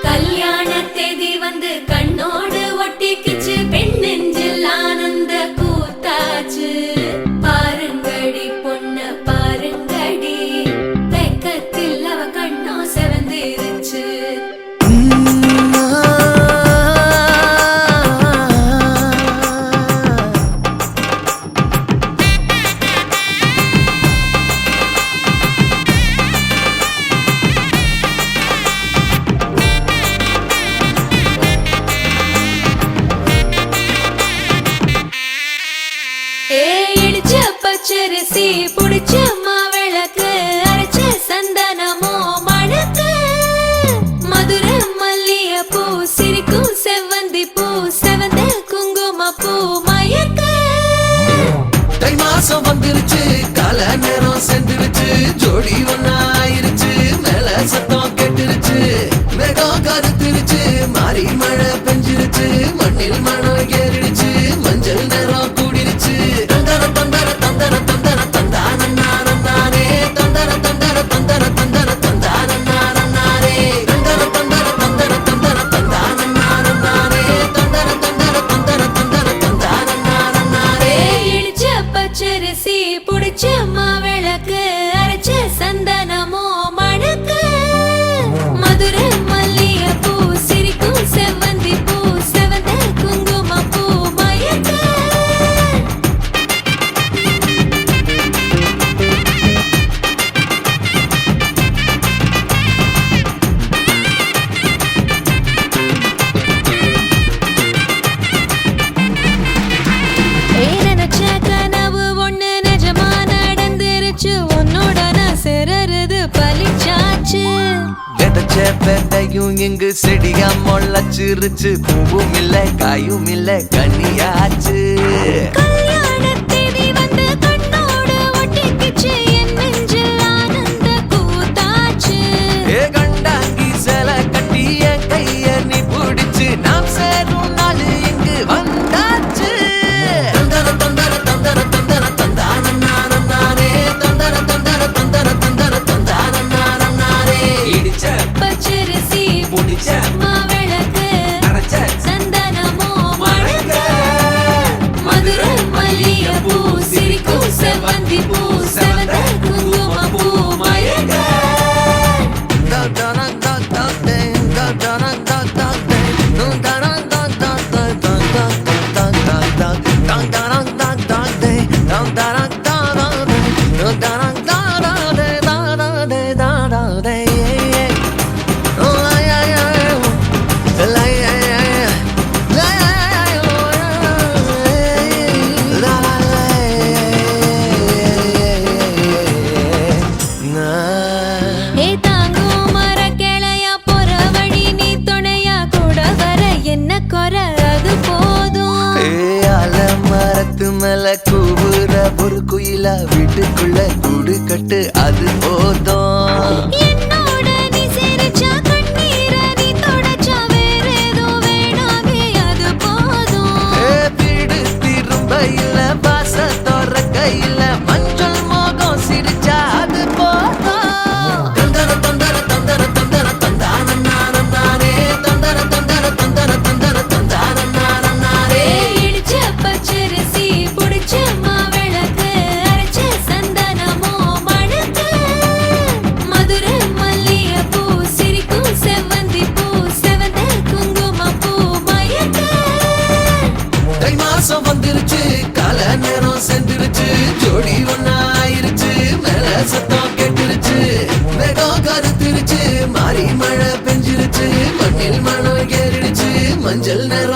கல்யாண தேதி வந்து கண்ணோடு ஒட்டிக்கிச்சு, பெண் நெஞ்சில் ஆனந்த கூத்தாச்சு. பாருங்கடி பொண்ண பாருங்கடி, வெக்கத்தில் அவ கண்ணோ செவந்திருச்சு. இடிச்ச பச்சரிசி புடிச்ச மாவிளக்கு, அரைச்ச சந்தனமோ மணக்கு. மதுர மல்லிய பூ சிரிக்கும் செவ்வந்தி பூ, செவந்த குங்கும பூ மயக்க. தை மாசம் வந்துருச்சு, கால நேரம் சென்றுருச்சு, ஜோடி ஒன்னாயிருச்சு, மேல சத்தம் கெட்டுருச்சு. மேகம் கருத்துருச்சு, மாறி மழை பெஞ்சிருச்சு, மண்ணில் மனம் ஏறிடுச்சு, மஞ்சள் நேரம் கூடிருச்சு. தந்தர தந்தர தந்தர தந்தர தந்தானே, தந்தர தந்தர தந்தர தந்தர தந்தானே, தந்தர தந்தர தந்தர தந்தர தந்தானே, தந்தர தந்தர தந்தர தந்தர தந்தானே. இடிச்ச பச்சரிசி புடிச்ச மாவிளக்கு, அரைச்ச சந்தனமோ மணக்கு. மதுர மல்லிய பூ சிரிக்கும் செவ்வந்தி பூ, செவந்த குங்கும பூ மயக்க. நினைச்ச கனவு ஒண்ணு நிஜமா நடந்துருச்சு, உன்னோட நான் சேரறது பலிச்சாச்சு. விதைச்ச விதையும் இங்கு செடியா முளைச்சிருச்சு, பூவும் இல்ல காயும் இல்ல கனியாச்சு. கல்யாண தேதி வந்து கண்ணோடு ஒட்டிக்கிச்சு, என் நெஞ்சில் ஆனந்த கூத்தாச்சு. ஏ கண்டாங்கி சில கட்டி என் கைய நீ பிடிச்சு, நாம் சேரும் நாள் இங்கு வந்தாச்சு. தந்தர தந்தர தந்தர தந்தர தந்தானே, தந்தர தந்தர தந்தர தந்தர தந்தானே. இடிச்ச பச்சரிசி புடிச்ச மாவிளக்கு, அரைச்ச சந்தனமோ மணக்க. மதுர மல்லிய பூ சிரிக்கும் செவ்வந்தி பூ, செவந்த குங்கும பூ மயக்க. ஏ தாங்கும் மரக்கிளையா, போற வழி நீ துணையா, கூட வர என்ன குறை அது போதும். மரத்து மேல கூவுற ஒரு குயிலா, வீட்டுக்குள்ள கூடு கட்டு அது போதும். என்னோட நீ சிரிச்சா, கண்ணீர நீ தொடச்சா, வேற ஏதோ வேணாமே அது போதும். வீடு திரும்ப இல்ல, பாச தோறக்க இல்ல, மஞ்சள் மோகம் சிரிச்சா அது போதும். தந்தர தந்தர தந்தர தந்தர தந்தானே, தந்தர தந்தர தந்தர தந்தர தந்தானே. இடிச்ச பச்சரிசி புடிச்ச மாவிளக்கு, அரைச்ச சந்தனமோ மணக்க. மதுர மல்லிய பூ சிரிக்கும் செவ்வந்தி பூ, செவந்த குங்கும பூ மயக்க. தை மாசம் வந்துருச்சு, கால நேரம் சென்றுருச்சு, ஜோடி ஒன்னாயிருச்சு, மேல சத்தம் கெட்டுருச்சு, மேகம் கருத்துருச்சு, மாறி மழை பெஞ்சிருச்சு, மண்ணில் மனம் ஏறிடுச்சு, மஞ்சள் நேரம்